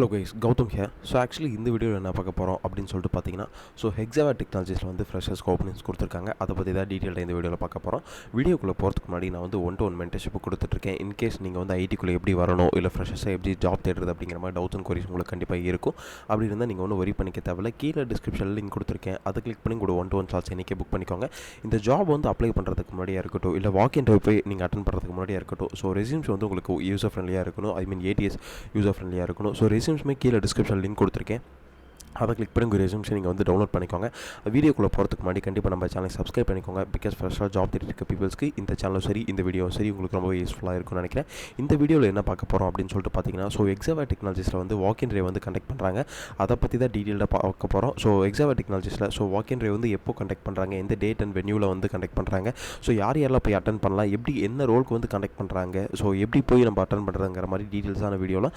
Hello guys, Gautam here. So actually இந்த வீடியோவில் என்ன பார்க்க போகிறோம் அப்படின்னு சொல்லிட்டு பார்த்தீங்கன்னா, ஹெக்ஸாவா டெக்னாலஜிஸில் வந்து ஃப்ரெஷர்ஸ்க்கு ஓப்பனிங்ஸ் கொடுத்துருக்காங்க. அதை பற்றி தான் டீட்டெயிலாக இந்த வீடியோவில் பார்க்க போகிறோம். வீடியோக்குள்ளே போகிறதுக்கு முன்னாடி நான் வந்து 1-to-1 மென்டர்ஷிப் கொடுத்துட்ருக்கேன். இன்கேஸ் நீங்கள் வந்து ஐடிக்குள்ளே எப்படி வரணும், இல்லை ஃப்ரெஷர்ஸை எப்படி ஜாப் தேடுறது அப்படிங்கிற மாதிரி டவுட்ஸ் அண்ட் குவரிஸ் உங்களுக்கு கண்டிப்பாக இருக்கும். அப்படி இருந்தால் நீங்கள் ஒன்றும் வரி பண்ணிக்க தேவையில்ல. கீழே டிஸ்கிரிப்ஷனில் லிங்க் கொடுத்துருக்கேன். அதை கிளிக் பண்ணி கூட 1-to-1 சார்ஜ் இன்றைக்கே புக் பண்ணிக்கோங்க. இந்த ஜாப் வந்து அப்ளை பண்ணுறதுக்கு முன்னாடியாக இருக்கட்டும், இல்லை வாக் இன்டர்வியூ போய் நீங்கள் அட்டன் பண்ணுறதுக்கு முன்னாடியாக இருக்கட்டும், ரெஸ்யூம்ஸ் வந்து உங்களுக்கு யூசர் ஃப்ரெண்ட்லியாக இருக்கணும். ATS யூசர் ஃப்ரெண்ட்லியாக இருக்கணும். ரெஸ்யூம்ஸ்மே கீழே டிஸ்கிரிப்ஷன் லிங்க் கொடுத்துருக்கேன். அதை கிளிக் பண்ணி உங்கள் ரெஸ்யூம்ஸை நீங்கள் வந்து டவுன்லோட் பண்ணிக்கோங்க. வீடியோக்குள்ளே போகிறதுக்கு முன்னாடி கண்டிப்பாக நம்ம சேனலை சப்ஸ்கிரைப் பண்ணிக்கோங்க. பிகாஸ் ஃப்ரெஷ்ஷாக ஜாப் தேடிட்டு இருக்க பீப்பிள்ஸ்க்கு இந்த சேனலும் சரி, இந்த வீடியோவும் சரி உங்களுக்கு ரொம்ப யூஸ்ஃபுல்லாக இருக்கும்னு நினைக்கிறேன். இந்த வீடியோவில் என்ன பார்க்க போகிறோம் அப்படின்னு சொல்லிட்டு பார்த்தீங்கன்னா, ஹெக்ஸாவா டெக்னாலஜிஸில் வந்து வாக் இன் ட்ரைவ் வந்து கண்டக்ட் பண்ணுறாங்க. அதை பற்றி தான் டீட்டெயிலாக பார்க்க போகிறோம். ஹெக்ஸாவா டெக்னாலஜிஸில் வாக் இன் ட்ரைவ் வந்து எப்போ கண்டக்ட் பண்ணுறாங்க, எந்த டேட் அண்ட் வென்யூவில் வந்து கண்டக்ட் பண்ணுறாங்க, யாரெல்லாம் போய் அட்டன் பண்ணலாம், எப்படி என்ன ரோலுக்கு வந்து கண்டக்ட் பண்ணுறாங்க, எப்படி போய் நம்ம அட்டன் பண்ணுறதுங்கிற மாதிரி டீட்டெயில்ஸான வீடியோவில்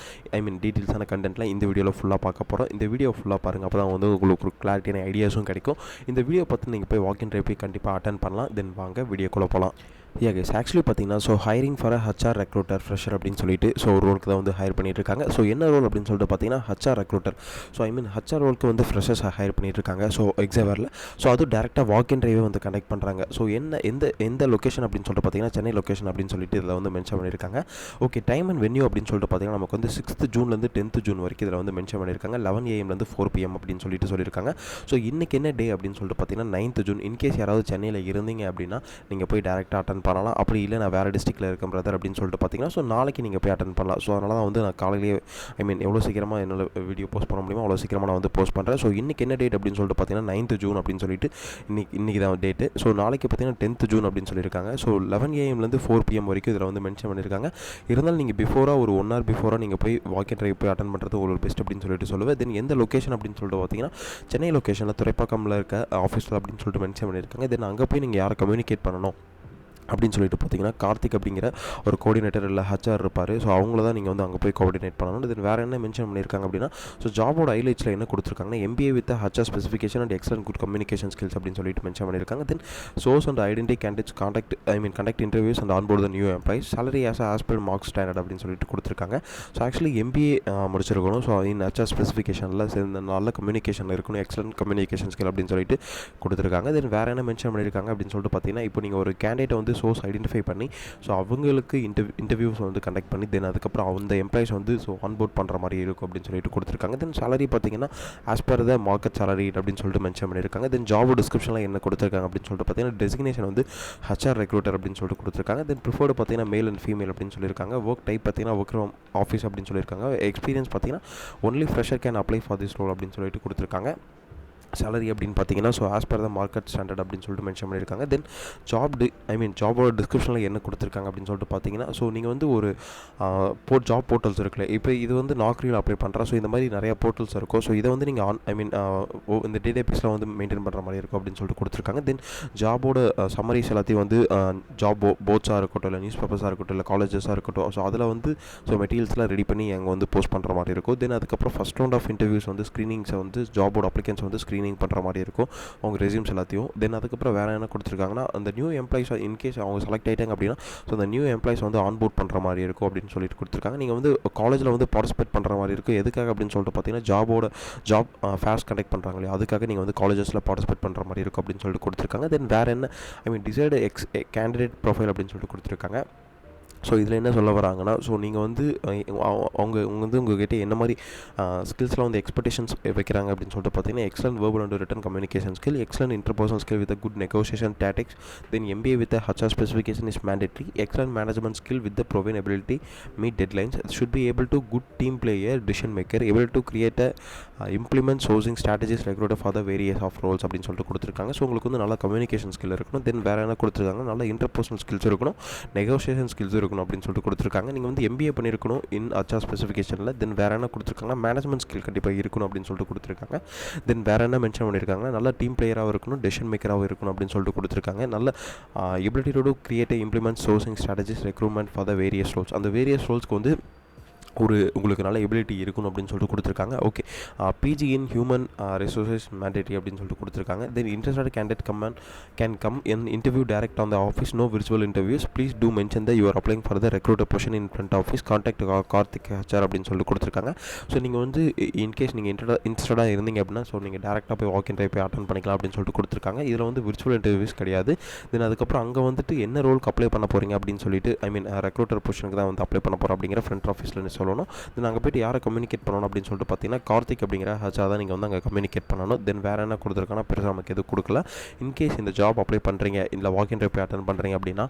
டீட்டெயில்ஸான கண்டென்ட்லாம் இந்த வீடியோவில் ஃபுல்லாக பார்க்க போகிறோம். இந்த வீடியோ ஃபுல்லாக பாருங்கள். அப்போ தான் வந்து உங்களுக்கு ஒரு கிளாரிட்டியான ஐடியாஸும் கிடைக்கும். இந்த வீடியோ பார்த்து நீங்கள் போய் வாக் இன் ட்ரைவ் போய் கண்டிப்பாக அட்டன் பண்ணலாம். தென் வாங்க வீடியோக்குள்ளே போகலாம். கைஸ், ஆக்சுவலி பார்த்தீங்கன்னா hiring for HR recruiter fresher அப்படின்னு சொல்லிட்டு ஒரு ரோலுக்கு தான் வந்து ஹையர் பண்ணிட்டு இருக்காங்க. என்ன ரோல் அப்படின்னு சொல்லிட்டு பார்த்தீங்கன்னா ஹச்ஆர் ரெக்ரூட்டர். ஹச்ஆர் ரோலுக்கு வந்து ஃப்ரெஷர்ஸ் ஹையர் பண்ணிட்டு இருக்காங்க. எக்ஸாவரில் அதுவும் டேரெக்டாக வாக் இன் ட்ரைவே வந்து கண்டக்ட் பண்ணுறாங்க. எந்த லொக்கேஷன் அப்படின்னு சொல்லிட்டு பார்த்தீங்கன்னா சென்னை லொக்கேஷன் அப்படின்னு சொல்லிட்டு இதில் வந்து மென்ஷன் பண்ணியிருக்காங்க. டைம் அண்ட் வென்யூ அப்படின்னு சொல்லிட்டு பார்த்தீங்கன்னா நமக்கு வந்து 6th ஜூன்லேருந்து 10th ஜூன் வரைக்கும் இதில் வந்து மென்ஷன் பண்ணியிருக்காங்க. 11 AM லேருந்து 4 PM அப்படின்னு சொல்லியிருக்காங்க. இன்றைக்கி என்ன டே அப்படின்னு சொல்லிட்டு பார்த்தீங்கன்னா 9th ஜூன். இன்கேஸ் யாராவது சென்னையில் இருந்தீங்க அப்படின்னா நீங்கள் போய் டேரெக்டாக அட்டன் பண்ணலாம். அப்படி இல்லை நான் வேறு டிஸ்ட்ரிக்டில் இருக்கேன் பிரதர் அப்படின்னு சொல்லிட்டு பார்த்தீங்கன்னா நாளைக்கு நீங்கள் போய் அட்டன் பண்ணலாம். அதனால தான் வந்து நான் காலையிலேயே எவ்வளோ சீக்கிரமாக என்னோட வீடியோ போஸ்ட் பண்ண முடியுமோ அவ்வளோ சீக்கிரமாக நான் வந்து போஸ்ட் பண்ணுறேன். இன்றைக்கி என்ன டேட் அப்படின்னு சொல்லிட்டு பார்த்தீங்கன்னா 9th ஜூன் அப்படின்னு சொல்லிட்டு இன்றைக்கி தான் டேட்டு. நாளைக்கு பார்த்தீங்கன்னா 10th ஜூன் அப்படின்னு சொல்லியிருக்காங்க. 11 AM லேருந்து 4 PM வரைக்கும் இதில் வந்து மென்ஷன் பண்ணியிருக்காங்க. இருந்தாலும் நீங்கள் பிஃபோராக ஒரு 1 hour பிஃபோராக நீங்கள் போய் வாக் இன் ட்ரைவ் போய் அட்டன் பண்ணுறது ஒரு பெஸ்ட் அப்படின்னு சொல்லிட்டு சொல்லுவேன். தென் எந்த லொக்கேஷன் அப்படின்னு சொல்லிட்டு பார்த்தீங்கன்னா சென்னை லொக்கேஷனில் துறைப்பாக்கமில் இருக்க ஆஃபீஸில் அப்படின்னு சொல்லிட்டு மென்ஷன் பண்ணியிருக்காங்க. தென் அங்கே போய் நீங்கள் யாரை கம்யூனிகேட் பண்ணணும் அப்படின்னு சொல்லிட்டு பார்த்தீங்கன்னா கார்த்திக் அப்படிங்கிற ஒரு கோஆர்டினேட்டர் இல்லை ஹச்ஆர் இருப்பார். அவங்கள தான் நீங்கள் வந்து அங்கே போய் கோஆர்டினேட் பண்ணணும். இது வேறு என்ன மென்ஷன் பண்ணியிருக்காங்க அப்படின்னா ஜாபோட ஹைலைட்ஸில் என்ன கொடுத்துருக்காங்கன்னா MBA with HR specification and excellent good communication skills அப்படின்னு சொல்லிட்டு மென்ஷன் பண்ணியிருக்காங்க. Then source and identify candidates conduct interviews and onboard the new employees salary as per market standard அப்படின்னு சொல்லிட்டு கொடுத்துருக்காங்க. ஆக்சுவலி MBA முடிச்சிருக்கணும். இன் ஹச்ஆர் ஸ்பெசிஃபிகேஷனில் சேர்ந்த நல்ல கம்யூனிகேஷன் இருக்கணும், எக்ஸலன்ட் கம்யூனிகேஷன் ஸ்கில் அப்படின்னு சொல்லிட்டு கொடுத்துருக்காங்க. தென் வேறு என்ன மென்ஷன் பண்ணியிருக்காங்க அப்படின்னு சொல்லிட்டு பார்த்தீங்கன்னா இப்போ நீங்கள் ஒரு கேண்டிடேட்டை வந்து சோர்ஸ் ஐடென்டிஃபை பண்ணி அவங்களுக்கு இன்டர்வியூஸ் வந்து கண்டக்ட் பண்ணி தென் அதுக்கப்புறம் அந்த எம்ப்ளாய்ஸ் வந்து ஆன்போர்ட் பண்ணுற மாதிரி இருக்கும் அப்படின்னு சொல்லிட்டு கொடுத்துருக்காங்க. தென் சேலரி பார்த்தீங்கன்னா as per the market salary அப்படின்னு சொல்லிட்டு மென்ஷன் பண்ணியிருக்காங்க. தென் ஜாப் டிஸ்கிரிப்ஷனில் என்ன கொடுத்துருக்காங்க அப்படின்னு சொல்லிட்டு பார்த்தீங்கன்னா டெசிக்னேஷன் வந்து ஹச்ஆர் ரெக்ரூட்டர் அப்படின்னு சொல்லிட்டு கொடுத்துருக்காங்க. தென் ப்ரிஃபர்டு பார்த்தீங்கன்னா மேல் அண்ட் ஃபீமேல் அப்படின்னு சொல்லியிருக்காங்க. ஒர்க் டைப் பார்த்தீங்கன்னா ஒர்க் ஃப்ரம் ஆஃபீஸ் அப்படின்னு சொல்லியிருக்காங்க. எக்ஸ்பீரியன்ஸ் பார்த்தீங்கன்னா only fresher can apply for this role அப்படின்னு சொல்லிட்டு கொடுத்துருக்காங்க. சேலரி அப்படின்னு பார்த்தீங்கன்னா as per the market standard அப்படின்னு சொல்லிட்டு மென்ஷன் பண்ணியிருக்காங்க. தென் ஜாபோட டிஸ்கிரிப்ஷனில் என்ன கொடுத்துருக்காங்க அப்படின்னு சொல்லிட்டு பார்த்தீங்கன்னா நீங்கள் வந்து ஒரு ஜாப் போர்ட்டல்ஸ் இருக்குல்ல, இப்போ இது வந்து நாக்ரியில் அப்ளை பண்ணுறேன். இந்த மாதிரி நிறையா போர்ட்டல்ஸ் இருக்கும். இதை வந்து நீங்கள் இந்த டேட்டாபேஸில் வந்து மெயின்டைன் பண்ணுற மாதிரி இருக்கும் அப்படின்னு சொல்லிட்டு கொடுத்துருக்காங்க. தென் ஜாபோட சம்மரிஸ் எல்லாத்தையும் வந்து ஜாப் போர்ட்ஸாக இருக்கட்டும், இல்லை நியூஸ் பேப்பர்ஸாக இருக்கட்டும், இல்லை காலேஜஸாக இருக்கட்டும், அதில் வந்து மெட்டீரியல்ஸ்லாம் ரெடி பண்ணி அங்கே வந்து போஸ்ட் பண்ணுற மாதிரி இருக்கும். தென் அதுக்கப்புறம் ஃபஸ்ட் ரவுண்ட் ஆஃப் இன்டர்வியூஸ் வந்து ஸ்க்ரீனிங்ஸை வந்து ஜாபோட அப்ளிகன்ஸ் வந்து ஸ்க்ரீனிங் பண்ணுற மாதிரி இருக்கும் அவங்க ரெஸ்யூம்ஸ் எல்லாத்தையும். தென் அதுக்கப்புறம் வேறு என்ன கொடுத்துருக்காங்கன்னா அந்த நியூ எம்ப்ளாய்ஸ் இன்கேஸ் அவங்க செலக்ட் ஆகிட்டாங்க அப்படின்னா அந்த நியூ எம்ப்ளாய்ஸ் வந்து ஆன்போர்ட் பண்ணுற மாதிரி இருக்கும் அப்படின்னு சொல்லிட்டு கொடுத்துருக்காங்க. நீங்கள் வந்து காலேஜில் வந்து பார்ட்டிசிபேட் பண்ணுற மாதிரி இருக்கும். எதுக்காக அப்படின்னு சொல்லிட்டு பார்த்தீங்கன்னா ஜாப் ஃபேர்ஸ் கண்டக்ட் பண்ணுறாங்க இல்லையா, அதுக்காக நீங்கள் வந்து காலேஜஸில் பார்ட்டிசிபேட் பண்ணுற மாதிரி இருக்கும் அப்படின்னு சொல்லிட்டு கொடுத்துருக்காங்க. தென் வேறு என்ன டிசைடு கேண்டிடேட் ப்ரொஃபைல் அப்படின்னு சொல்லிட்டு கொடுத்துருக்காங்க. இதில் என்ன சொல்ல வராங்கன்னா நீங்கள் வந்து உங்ககிட்ட என்ன மாதிரி ஸ்கில்ஸ்லாம் வந்து எக்ஸ்பெக்டேஷன்ஸ் வைக்கிறாங்க அப்படின்னு சொல்லிட்டு பார்த்தீங்கன்னா excellent verbal and written communication skill, excellent interpersonal skill with good negotiation tactics, then MBA with HR specification is mandatory, excellent management skill with proven ability meet deadlines, should be able to good team player, decision maker, able to create implement sourcing strategies recruiter for the various of roles அப்படின்னு சொல்லிட்டு கொடுத்துருக்காங்க. உங்களுக்கு வந்து நல்ல communication skill இருக்கணும். தென் வேறு என்ன கொடுத்துருக்காங்க, நல்ல இன்டர்பர்சனல் ஸ்கில்ஸ் இருக்கணும், நெகோசியேஷன் ஸ்கில்ஸ் இருக்கணும் அப்படின்னு சொல்லிட்டு கொடுத்துருக்காங்க. நீங்கள் வந்து MBA பண்ணியிருக்கணும் இன் ஹச்ஆர் ஸ்பெசிஃபிகேஷனில். தென் வேறு என்ன கொடுத்துருக்காங்க, மேனேஜ்மெண்ட் ஸ்கில் கண்டிப்பாக இருக்கணும் அப்படின்னு சொல்லிட்டு கொடுத்துருக்காங்க. தென் வேறு என்ன மென்ஷன் பண்ணியிருக்காங்க, நல்ல டீம் பிளேயராகவும் இருக்கணும், டெசிஷன் மேக்கராகவும் இருக்கணும் அப்படின்னு சொல்லிட்டு கொடுத்துருக்காங்க. நல்ல ability to create implement sourcing strategies recruitment for the various roles. அந்த வேரியஸ் ரோல்ஸ்க்கு வந்து உங்களுக்கு நல்ல எபிலிட்டி இருக்கணும் அப்படின்னு சொல்லிட்டு கொடுத்துருக்காங்க. Okay, PG in human resources mandatory அப்படின்னு சொல்லிட்டு கொடுத்துருக்காங்க. Then interested candidate can come in interview direct on the office, no virtual interviews, please do mention the you're applying for the recruiter position in front office, contact Karthik HR அப்படின்னு சொல்லிட்டு கொடுத்துருக்காங்க. So நீங்கள் வந்து in case நீங்கள் இன்ட்ரெஸ்டடாக இருந்தீங்க அப்படின்னா so நீங்கள் டேரெக்டாக போய் வாக் இன் போய் அட்டன் பண்ணிக்கலாம் அப்படின்னு சொல்லிட்டு கொடுத்துருக்காங்க. இதில் வந்து விர்ச்சுவல் இன்டர்வியூஸ் கிடையாது. தென் அதுக்கப்புறம் அங்கே வந்துட்டு என்ன ரோலுக்கு அப்ளை பண்ண போகிறீங்க அப்படின்னு சொல்லிட்டு ரெக்ரூட்டர் பொசிஷனுக்கு தான் வந்து அப்ளை பண்ண போகிறோம் அப்படிங்கிற ஃப்ரண்ட் ஆஃபீஸில் சொல்லணும். தென் அங்கே போய்ட்டு யாரை கம்யூனிகேட் பண்ணணும் அப்படின்னு சொல்லிட்டு பார்த்தீங்கன்னா கார்த்திக் அப்படிங்கிற ஹெச்ஆர் தான் நீங்கள் வந்து அங்கே கம்யூனிகேட் பண்ணணும். தென் வேறு என்ன கொடுத்துருக்காங்கன்னா பெருசாக நமக்கு எதுவும் கொடுக்கல. இன்கேஸ் இந்த ஜாப் அப்ளை பண்ணுறீங்க, இல்லை வாக் இன் போய் அட்டன் பண்ணுறீங்க அப்படின்னா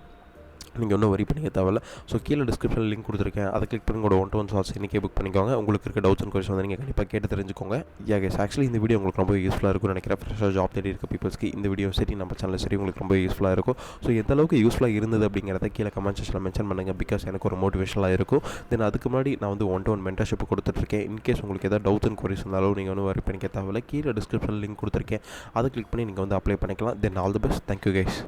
நீங்கள் ஒன்றும் வரி பண்ணிக்க தேவையில்ல. ஸோ கீழே டிஸ்கிரிப்ஷனில் லிங்க் கொடுத்துருக்கேன், அதை கிளிக் பண்ணி உங்களோட 1-to-1 சார்ஜ் இன்றைக்கே புக் பண்ணிக்கோங்க. உங்களுக்கு இருக்க டவுட்ஸ் அண்ட் கொஸ்டின் வந்து நீங்கள் கண்டிப்பாக கேட்டு தெரிஞ்சுக்கோங்க. கைஸ், ஆக்சுவலி இந்த வீடியோ உங்களுக்கு ரொம்ப யூஸ்ஃபுல்லாக இருக்கும்னு நினைக்கிறேன். ஃப்ரெஷ்ஷாக ஜாப் தேடி இருக்க பீப்பிள்ஸ்க்கு இந்த வீடியோ சரி நம்ம சேனல் சரி உங்களுக்கு ரொம்ப யூஸ்ஃபுல்லாக இருக்கும். ஸோ எந்த அளவுக்கு யூஸ்ஃபுல்லாக இருந்தது அப்படிங்கிறத கீழே கமெண்ட் செக்ஷனில் மென்ஷன் பண்ணுங்கள். பிகாஸ் எனக்கு ஒரு மோட்டிவேஷனாக இருக்கும். தென் அதுக்கு முன்னாடி நான் வந்து 1-to-1 மென்டர்ஷிப் கொடுத்துட்ருக்கேன். இன்கேஸ் உங்களுக்கு எதாவது டவுட்ஸ் அண்ட் கொரிஸ் இருந்தாலும் நீங்கள் ஒன்றும் வரி பண்ணிக்க தேவையில்ல. கீழே டிஸ்கிரிப்ஷனில் லிங்க் கொடுத்துருக்கேன், அதை கிளிக் பண்ணி நீங்கள் வந்து அப்ளை பண்ணிக்கலாம். Then all the best. Thank you guys.